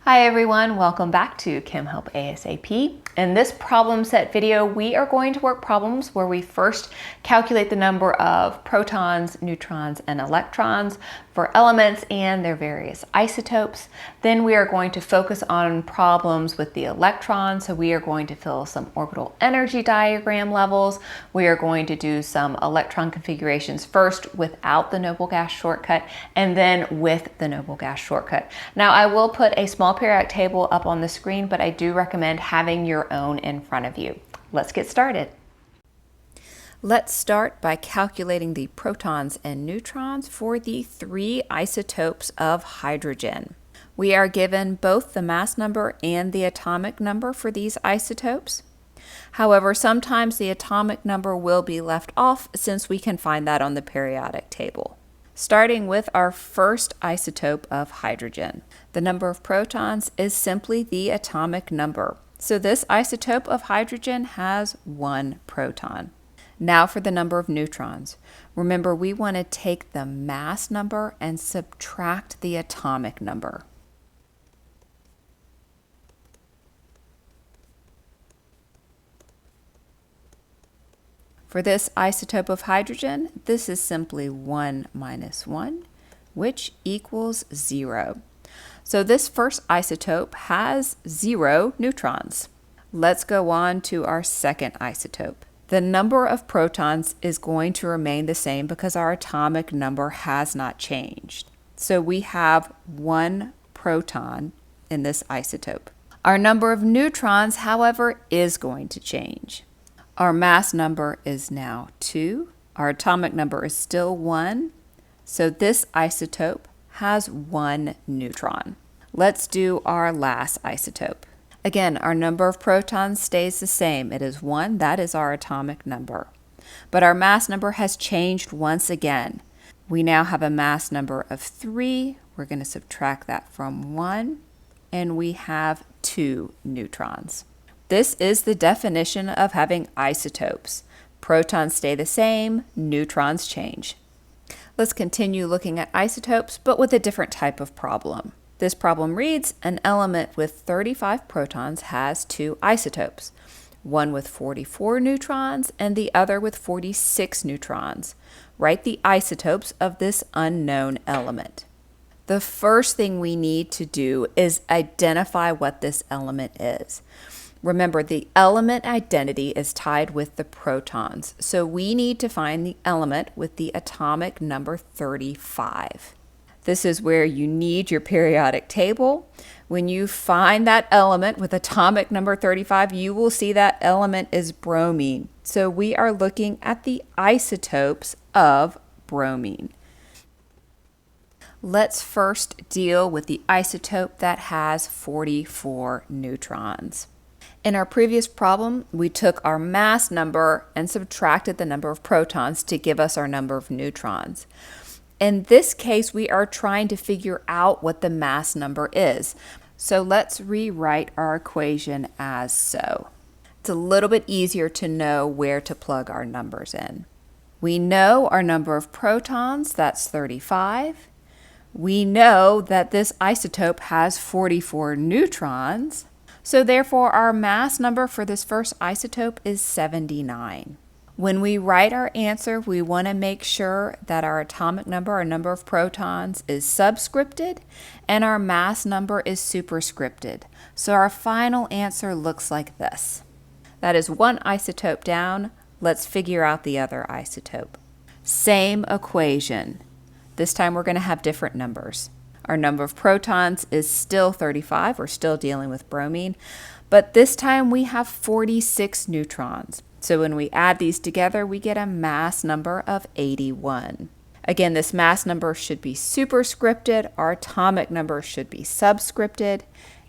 Hi everyone, welcome back to Chem Help ASAP. In this problem set video, we are going to work problems where we first calculate the number of protons, neutrons, and electrons for elements and their various isotopes. Then we are going to focus on problems with the electrons. So we are going to fill some orbital energy diagram levels. We are going to do some electron configurations first without the noble gas shortcut and then with the noble gas shortcut. Now I will put a small periodic table up on the screen, but I do recommend having your own in front of you. Let's get started. Let's start by calculating the protons and neutrons for the three isotopes of hydrogen. We are given both the mass number and the atomic number for these isotopes. However, sometimes the atomic number will be left off since we can find that on the periodic table. Starting with our first isotope of hydrogen. The number of protons is simply the atomic number. So this isotope of hydrogen has 1 proton. Now for the number of neutrons. Remember, we want to take the mass number and subtract the atomic number. For this isotope of hydrogen, this is simply 1 minus 1, which equals 0. So this first isotope has 0 neutrons. Let's go on to our second isotope. The number of protons is going to remain the same because our atomic number has not changed. So we have 1 proton in this isotope. Our number of neutrons, however, is going to change. Our mass number is now 2. Our atomic number is still 1. So this isotope has 1 neutron. Let's do our last isotope. Again, our number of protons stays the same. It is 1. That is our atomic number. But our mass number has changed once again. We now have a mass number of 3. We're going to subtract that from 1. And we have 2 neutrons. This is the definition of having isotopes. Protons stay the same, neutrons change. Let's continue looking at isotopes, but with a different type of problem. This problem reads, an element with 35 protons has 2 isotopes, one with 44 neutrons and the other with 46 neutrons. Write the isotopes of this unknown element. The first thing we need to do is identify what this element is. Remember, the element identity is tied with the protons, so we need to find the element with the atomic number 35. This is where you need your periodic table. When you find that element with atomic number 35, you will see that element is bromine. So we are looking at the isotopes of bromine. Let's first deal with the isotope that has 44 neutrons. In our previous problem, we took our mass number and subtracted the number of protons to give us our number of neutrons. In this case, we are trying to figure out what the mass number is. So let's rewrite our equation as so. It's a little bit easier to know where to plug our numbers in. We know our number of protons, that's 35. We know that this isotope has 44 neutrons. So therefore, our mass number for this first isotope is 79. When we write our answer, we want to make sure that our atomic number, our number of protons, is subscripted and our mass number is superscripted. So our final answer looks like this. That is one isotope down. Let's figure out the other isotope. Same equation. This time we're going to have different numbers. Our number of protons is still 35. We're still dealing with bromine. But this time we have 46 neutrons. So when we add these together, we get a mass number of 81. Again, this mass number should be superscripted. Our atomic number should be subscripted.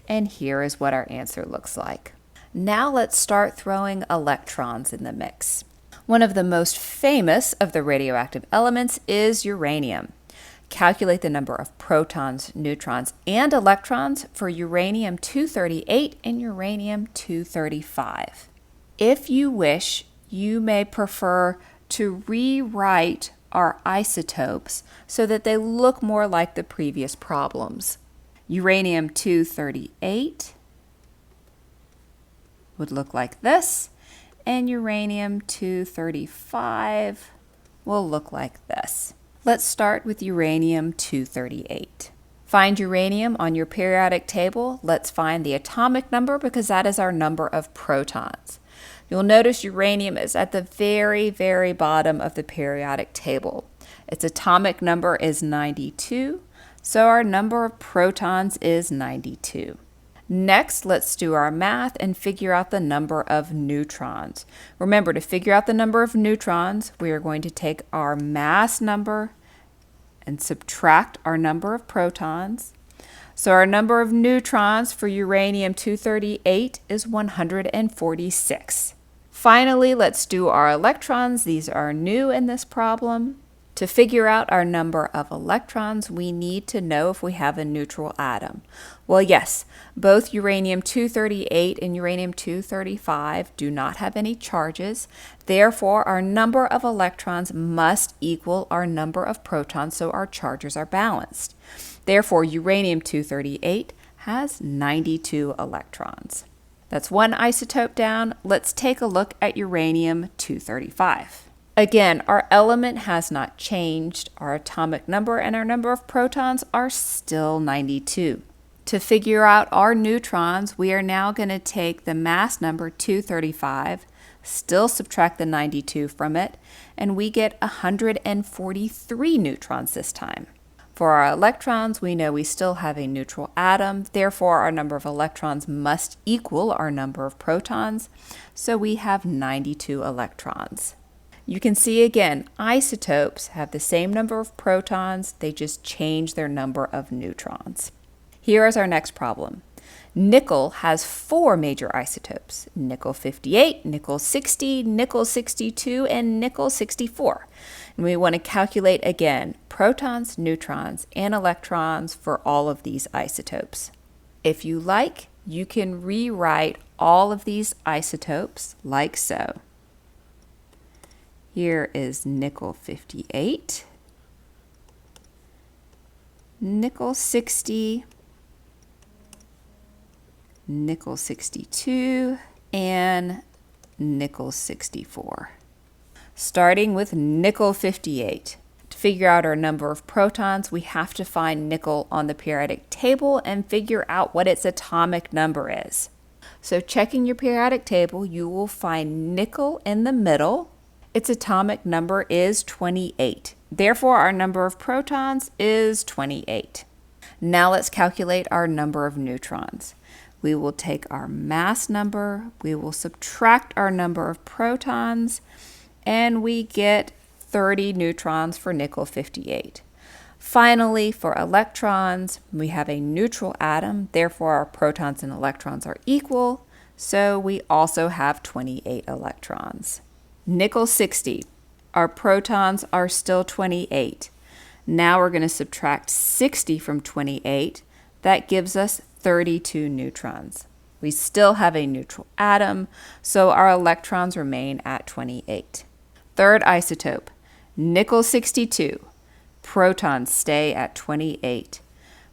And here is what our answer looks like. Now let's start throwing electrons in the mix. One of the most famous of the radioactive elements is uranium. Calculate the number of protons, neutrons, and electrons for uranium-238 and uranium-235. If you wish, you may prefer to rewrite our isotopes so that they look more like the previous problems. Uranium-238 would look like this, and uranium-235 will look like this. Let's start with uranium-238. Find uranium on your periodic table. Let's find the atomic number because that is our number of protons. You'll notice uranium is at the very, very bottom of the periodic table. Its atomic number is 92, so our number of protons is 92. Next, let's do our math and figure out the number of neutrons. Remember, to figure out the number of neutrons, we are going to take our mass number and subtract our number of protons. So our number of neutrons for uranium-238 is 146. Finally, let's do our electrons. These are new in this problem. To figure out our number of electrons, we need to know if we have a neutral atom. Well, yes, both uranium-238 and uranium-235 do not have any charges. Therefore, our number of electrons must equal our number of protons, so our charges are balanced. Therefore, uranium-238 has 92 electrons. That's one isotope down. Let's take a look at uranium-235. Again, our element has not changed. Our atomic number and our number of protons are still 92. To figure out our neutrons, we are now going to take the mass number 235, still subtract the 92 from it, and we get 143 neutrons this time. For our electrons, we know we still have a neutral atom, therefore our number of electrons must equal our number of protons, so we have 92 electrons. You can see again, isotopes have the same number of protons, they just change their number of neutrons. Here is our next problem. Nickel has 4 major isotopes: nickel-58, nickel-60, nickel-62, and nickel-64. And we want to calculate again protons, neutrons, and electrons for all of these isotopes. If you like, you can rewrite all of these isotopes like so. Here is nickel-58, nickel-60, nickel-62, and nickel-64. Starting with nickel-58. To figure out our number of protons, we have to find nickel on the periodic table and figure out what its atomic number is. So checking your periodic table, you will find nickel in the middle. Its atomic number is 28. Therefore, our number of protons is 28. Now let's calculate our number of neutrons. We will take our mass number, we will subtract our number of protons, and we get 30 neutrons for nickel-58. Finally, for electrons, we have a neutral atom, therefore our protons and electrons are equal, so we also have 28 electrons. Nickel-60, our protons are still 28. Now we're going to subtract 60 from 28. That gives us 32 neutrons. We still have a neutral atom, so our electrons remain at 28. Third isotope, nickel-62. Protons stay at 28.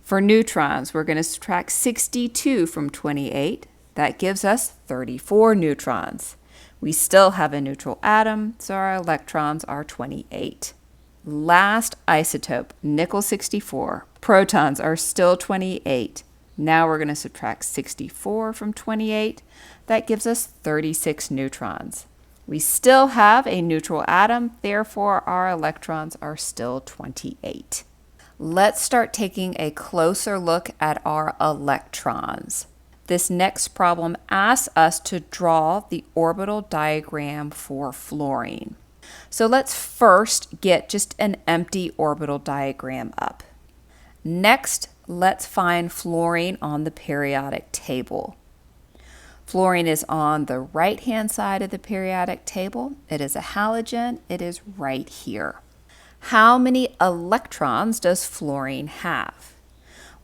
For neutrons, we're going to subtract 62 from 28. That gives us 34 neutrons. We still have a neutral atom, so our electrons are 28. Last isotope, nickel-64. Protons are still 28. Now we're going to subtract 64 from 28. That gives us 36 neutrons. We still have a neutral atom, therefore our electrons are still 28. Let's start taking a closer look at our electrons. This next problem asks us to draw the orbital diagram for fluorine. So let's first get just an empty orbital diagram up. Next, let's find fluorine on the periodic table. Fluorine is on the right-hand side of the periodic table. It is a halogen. It is right here. How many electrons does fluorine have?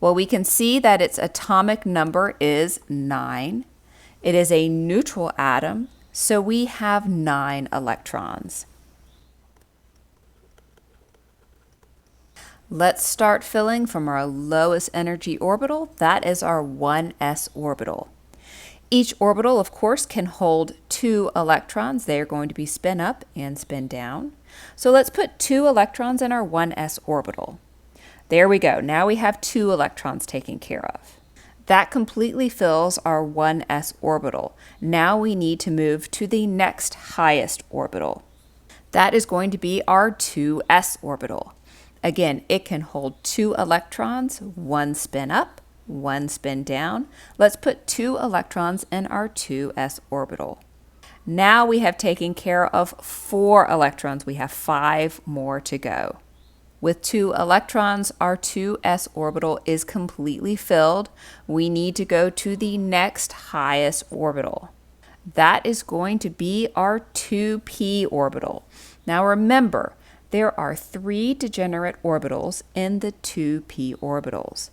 Well, we can see that its atomic number is 9. It is a neutral atom, so we have 9 electrons. Let's start filling from our lowest energy orbital. That is our 1s orbital. Each orbital, of course, can hold 2 electrons. They are going to be spin up and spin down. So let's put 2 electrons in our 1s orbital. There we go. Now we have 2 electrons taken care of. That completely fills our 1s orbital. Now we need to move to the next highest orbital. That is going to be our 2s orbital. Again, it can hold 2 electrons, 1 spin up, 1 spin down. Let's put 2 electrons in our 2s orbital. Now we have taken care of 4 electrons. We have 5 more to go. With 2 electrons, our 2s orbital is completely filled. We need to go to the next highest orbital. That is going to be our 2p orbital. Now remember, there are 3 degenerate orbitals in the 2p orbitals.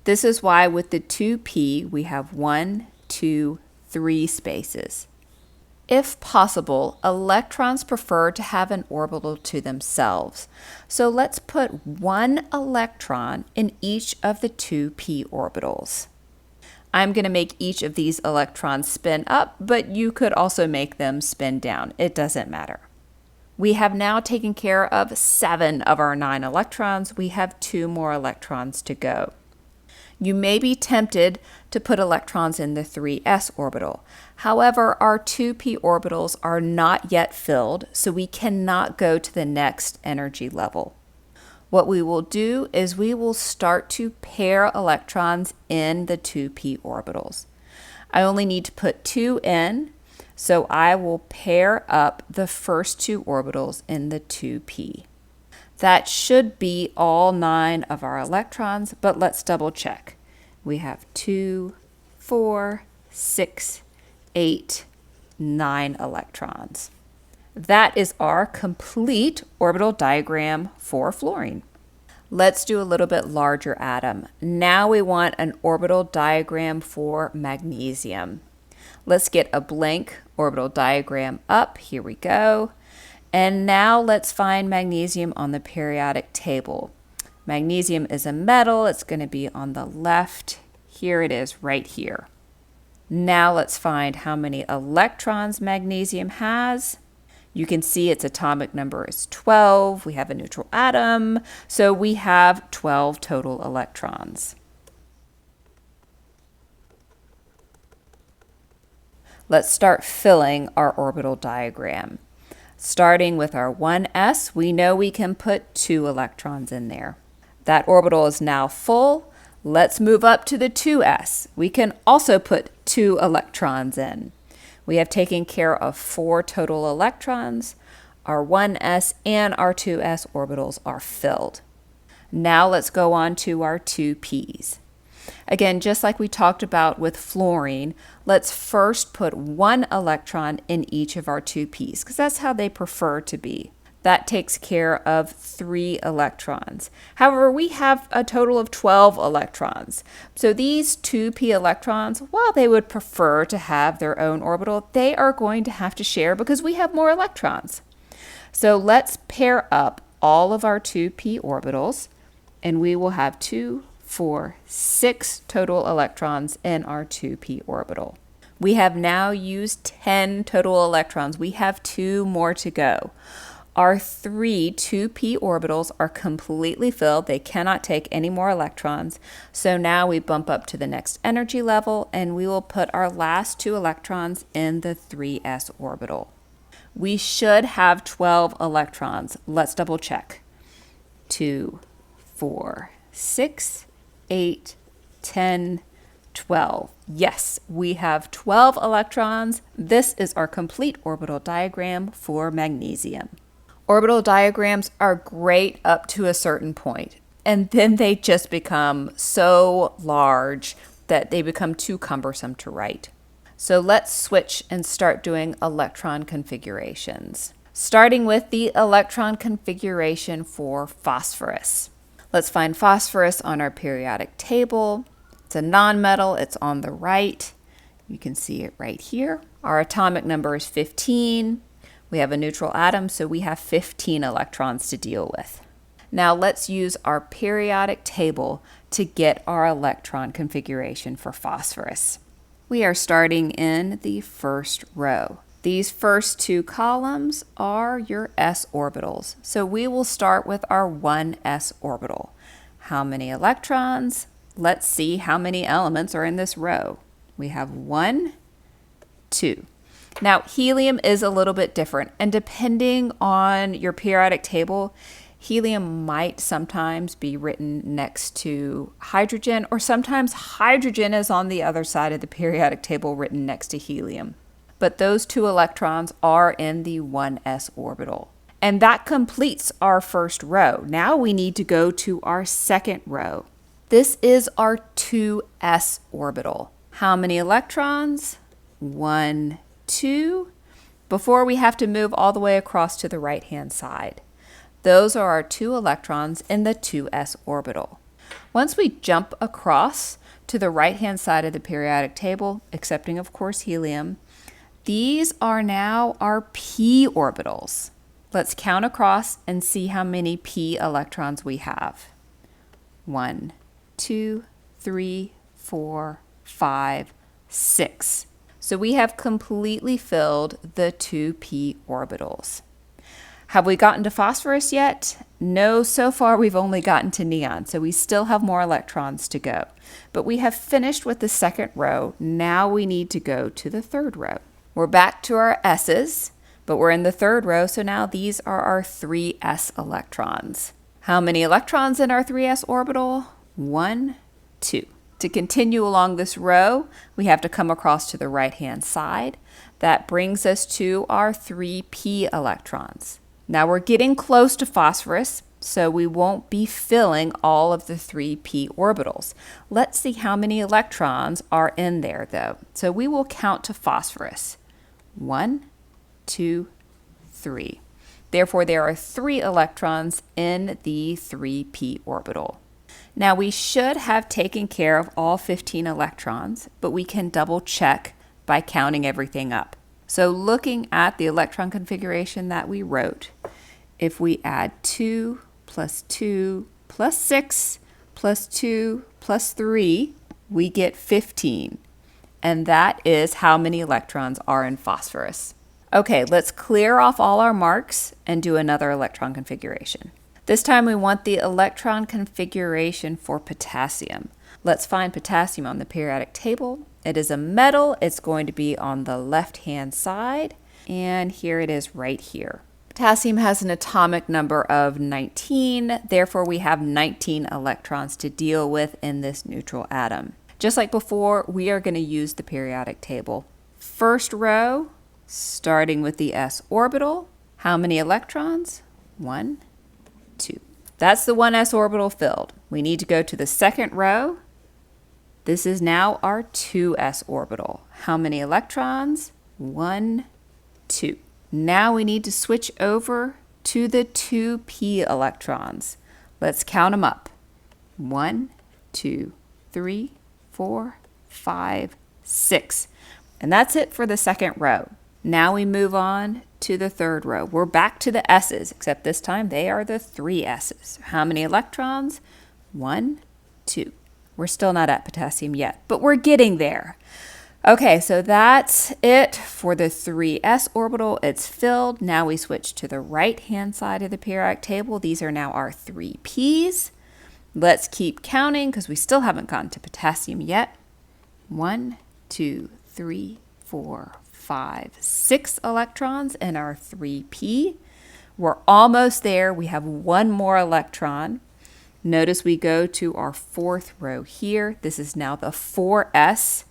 This is why with the 2p we have 1, 2, 3 spaces. If possible, electrons prefer to have an orbital to themselves. So let's put 1 electron in each of the 2p orbitals. I'm going to make each of these electrons spin up, but you could also make them spin down. It doesn't matter. We have now taken care of 7 of our 9 electrons. We have 2 more electrons to go. You may be tempted to put electrons in the 3s orbital. However, our 2p orbitals are not yet filled, so we cannot go to the next energy level. What we will do is we will start to pair electrons in the 2p orbitals. I only need to put 2 in, so I will pair up the first 2 orbitals in the 2p. That should be all 9 of our electrons, but let's double check. We have 2, 4, 6, 8, 9 electrons. That is our complete orbital diagram for fluorine. Let's do a little bit larger atom. Now we want an orbital diagram for magnesium. Let's get a blank orbital diagram up. Here we go. And now let's find magnesium on the periodic table. Magnesium is a metal. It's going to be on the left. Here it is right here. Now let's find how many electrons magnesium has. You can see its atomic number is 12. We have a neutral atom, so we have 12 total electrons. Let's start filling our orbital diagram. Starting with our 1s, we know we can put 2 electrons in there. That orbital is now full. Let's move up to the 2s. We can also put 2 electrons in. We have taken care of 4 total electrons. Our 1s and our 2s orbitals are filled. Now let's go on to our 2p's. Again, just like we talked about with fluorine, let's first put 1 electron in each of our 2p's, because that's how they prefer to be. That takes care of 3 electrons. However, we have a total of 12 electrons. So these 2p electrons, while they would prefer to have their own orbital, they are going to have to share because we have more electrons. So let's pair up all of our 2p orbitals, and we will have 2, 4, 6 total electrons in our 2p orbital. We have now used 10 total electrons. We have 2 more to go. Our 3 2p orbitals are completely filled. They cannot take any more electrons. So now we bump up to the next energy level, and we will put our last 2 electrons in the 3s orbital. We should have 12 electrons. Let's double check. 2, 4, 6, 8, 10, 12. Yes, we have 12 electrons. This is our complete orbital diagram for magnesium. Orbital diagrams are great up to a certain point, and then they just become so large that they become too cumbersome to write. So let's switch and start doing electron configurations. Starting with the electron configuration for phosphorus. Let's find phosphorus on our periodic table. It's a nonmetal, it's on the right. You can see it right here. Our atomic number is 15. We have a neutral atom, so we have 15 electrons to deal with. Now let's use our periodic table to get our electron configuration for phosphorus. We are starting in the first row. These first two columns are your s orbitals. So we will start with our 1s orbital. How many electrons? Let's see how many elements are in this row. We have 1, 2. Now, helium is a little bit different, and depending on your periodic table, helium might sometimes be written next to hydrogen, or sometimes hydrogen is on the other side of the periodic table written next to helium. But those two electrons are in the 1s orbital. And that completes our first row. Now we need to go to our second row. This is our 2s orbital. How many electrons? 1, 2. Before we have to move all the way across to the right-hand side. Those are our 2 electrons in the 2s orbital. Once we jump across to the right-hand side of the periodic table, excepting of course helium, these are now our p orbitals. Let's count across and see how many p electrons we have. 1, 2, 3, 4, 5, 6. So we have completely filled the 2p orbitals. Have we gotten to phosphorus yet? No, so far we've only gotten to neon, so we still have more electrons to go. But we have finished with the second row. Now we need to go to the third row. We're back to our s's, but we're in the third row, so now these are our 3s electrons. How many electrons in our 3s orbital? 1, 2. To continue along this row, we have to come across to the right-hand side. That brings us to our 3p electrons. Now we're getting close to phosphorus, so we won't be filling all of the 3p orbitals. Let's see how many electrons are in there, though. So we will count to phosphorus. 1, 2, 3. Therefore, there are 3 electrons in the 3p orbital. Now we should have taken care of all 15 electrons, but we can double check by counting everything up. So looking at the electron configuration that we wrote, if we add 2 plus 2 plus 6 plus 2 plus 3, we get 15. And that is how many electrons are in phosphorus. Okay, let's clear off all our marks and do another electron configuration. This time we want the electron configuration for potassium. Let's find potassium on the periodic table. It is a metal. It's going to be on the left-hand side. And here it is right here. Potassium has an atomic number of 19. Therefore, we have 19 electrons to deal with in this neutral atom. Just like before, we are going to use the periodic table. First row, starting with the s orbital. How many electrons? 1, 2. That's the 1s orbital filled. We need to go to the second row. This is now our 2s orbital. How many electrons? 1, 2. Now we need to switch over to the 2p electrons. Let's count them up. 1, 2, 3, 4, 5, 6. And that's it for the second row. Now we move on to the third row. We're back to the s's, except this time they are the 3 s's. How many electrons? 1, 2. We're still not at potassium yet, but we're getting there. Okay, so that's it for the 3s orbital. It's filled. Now we switch to the right-hand side of the periodic table. These are now our 3p's. Let's keep counting because we still haven't gotten to potassium yet. 1, 2, 3, 4, 5, 6 electrons in our 3p. We're almost there. We have one more electron. Notice we go to our fourth row here. This is now the 4s,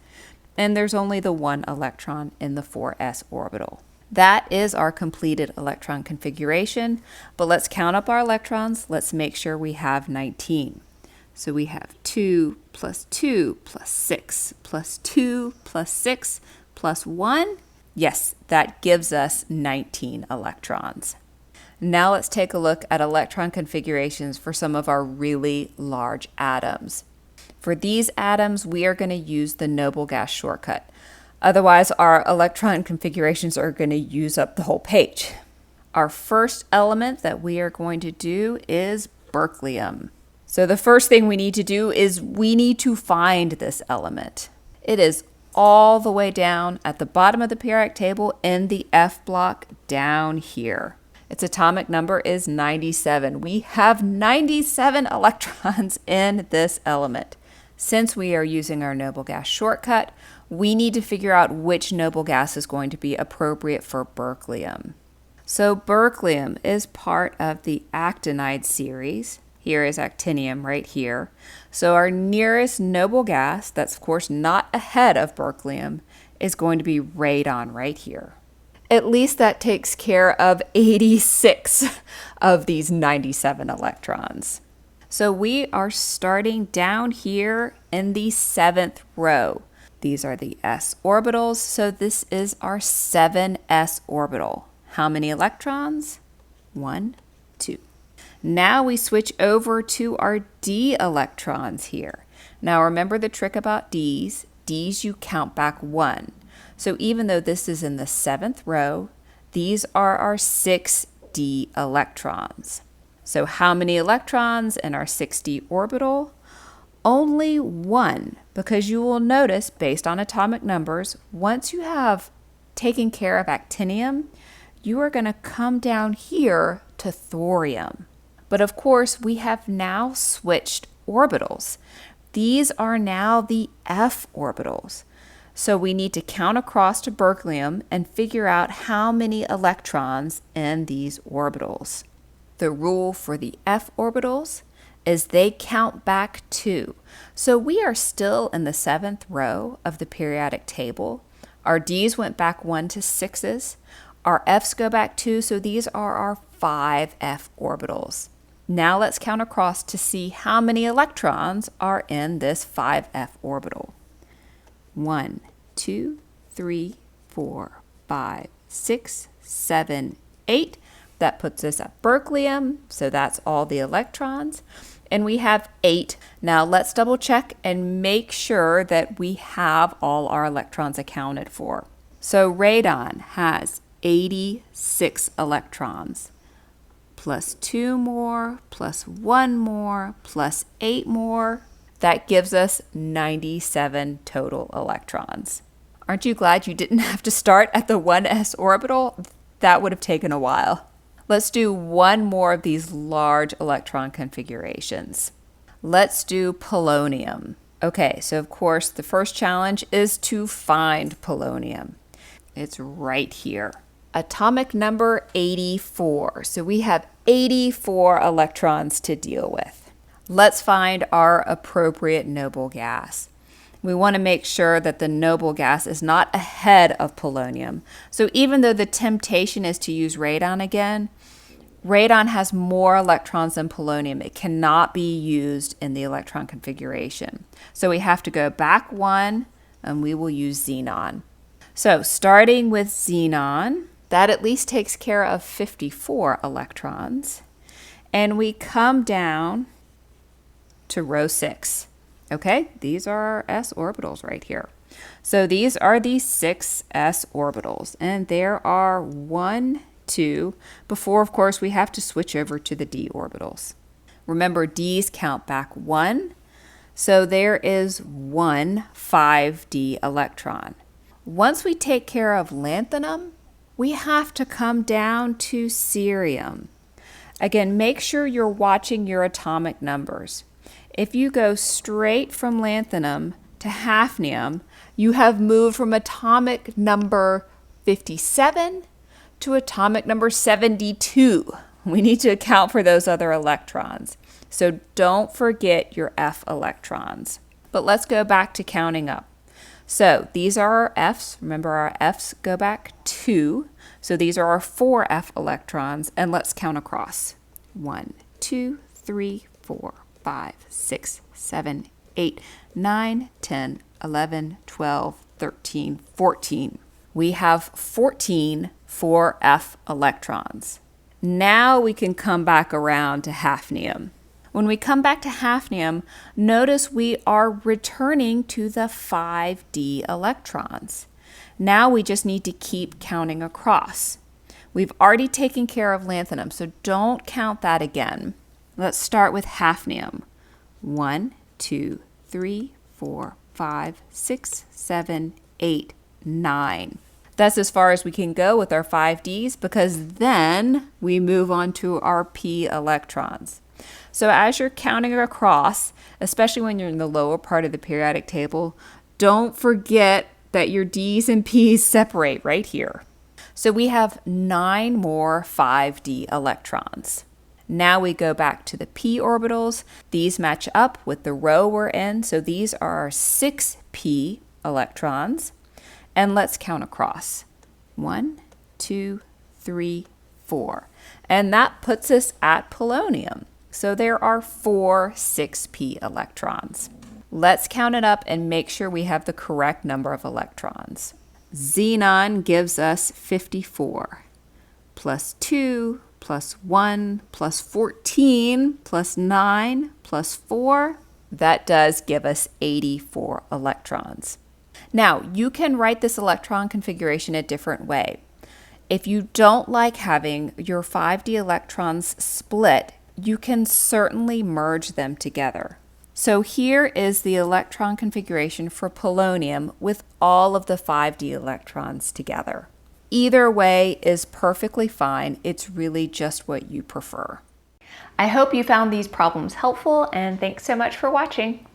and there's only the 1 electron in the 4s orbital. That is our completed electron configuration, but let's count up our electrons. Let's make sure we have 19. So we have 2 plus 2 plus 6 plus 2 plus 6 plus 1. Yes, that gives us 19 electrons. Now let's take a look at electron configurations for some of our really large atoms. For these atoms, we are going to use the noble gas shortcut. Otherwise, our electron configurations are going to use up the whole page. Our first element that we are going to do is berkelium. So the first thing we need to do is we need to find this element. It is all the way down at the bottom of the periodic table in the F block down here. Its atomic number is 97. We have 97 electrons in this element. Since we are using our noble gas shortcut, we need to figure out which noble gas is going to be appropriate for berkelium. So berkelium is part of the actinide series. Here is actinium right here. So our nearest noble gas, that's of course not ahead of berkelium, is going to be radon right here. At least that takes care of 86 of these 97 electrons. So we are starting down here in the 7th row. These are the s orbitals, so this is our 7s orbital. How many electrons? 1, 2. Now we switch over to our d electrons here. Now remember the trick about d's. D's you count back 1. So even though this is in the 7th row, these are our 6d electrons. So how many electrons in our 6d orbital? Only 1, because you will notice, based on atomic numbers, once you have taken care of actinium, you are going to come down here to thorium. But of course, we have now switched orbitals. These are now the f orbitals. So we need to count across to berkelium and figure out how many electrons in these orbitals. The rule for the f orbitals is they count back 2. So we are still in the 7th row of the periodic table. Our d's went back 1 to 6's. Our f's go back 2, so these are our 5f orbitals. Now let's count across to see how many electrons are in this 5f orbital. 1, 2, 3, 4, 5, 6, 7, 8. That puts us at berkelium, so that's all the electrons. And we have 8. Now let's double check and make sure that we have all our electrons accounted for. So radon has 86 electrons, plus 2 more, plus 1 more, plus 8 more. That gives us 97 total electrons. Aren't you glad you didn't have to start at the 1s orbital? That would have taken a while. Let's do one more of these large electron configurations. Let's do polonium. Okay, so of course the first challenge is to find polonium. It's right here. Atomic number 84. So we have 84 electrons to deal with. Let's find our appropriate noble gas. We want to make sure that the noble gas is not ahead of polonium. So even though the temptation is to use radon again, radon has more electrons than polonium. It cannot be used in the electron configuration. So we have to go back 1, and we will use xenon. So starting with xenon, that at least takes care of 54 electrons. And we come down to row 6. Okay, these are our s orbitals right here. So these are the 6s orbitals, and there are 1, 2, before of course we have to switch over to the d orbitals. Remember, d's count back 1, so there is 1 5d electron. Once we take care of lanthanum, we have to come down to cerium. Again, make sure you're watching your atomic numbers. If you go straight from lanthanum to hafnium, you have moved from atomic number 57 to atomic number 72. We need to account for those other electrons. So don't forget your F electrons. But let's go back to counting up. So these are our Fs. Remember, our Fs go back 2. So these are our 4 F electrons. And let's count across. 1, 2, 3, 4, 5, 6, 7, 8, 9, 10, 11, 12, 13, 14. We have 14 4F electrons. Now we can come back around to hafnium. When we come back to hafnium, notice we are returning to the 5d electrons. Now we just need to keep counting across. We've already taken care of lanthanum, so don't count that again. Let's start with hafnium. 1, 2, 3, 4, 5, 6, 7, 8, 9. That's as far as we can go with our 5Ds because then we move on to our p electrons. So as you're counting across, especially when you're in the lower part of the periodic table, don't forget that your Ds and Ps separate right here. So we have 9 more 5D electrons. Now we go back to the p orbitals. These match up with the row we're in, so these are our 6p electrons. And let's count across. 1, 2, 3, 4. And that puts us at polonium. So there are 4 6p electrons. Let's count it up and make sure we have the correct number of electrons. Xenon gives us 54, plus 2, plus 1, plus 14, plus 9, plus 4. That does give us 84 electrons. Now, you can write this electron configuration a different way. If you don't like having your 5D electrons split, you can certainly merge them together. So here is the electron configuration for polonium with all of the 5D electrons together. Either way is perfectly fine. It's really just what you prefer. I hope you found these problems helpful, and thanks so much for watching.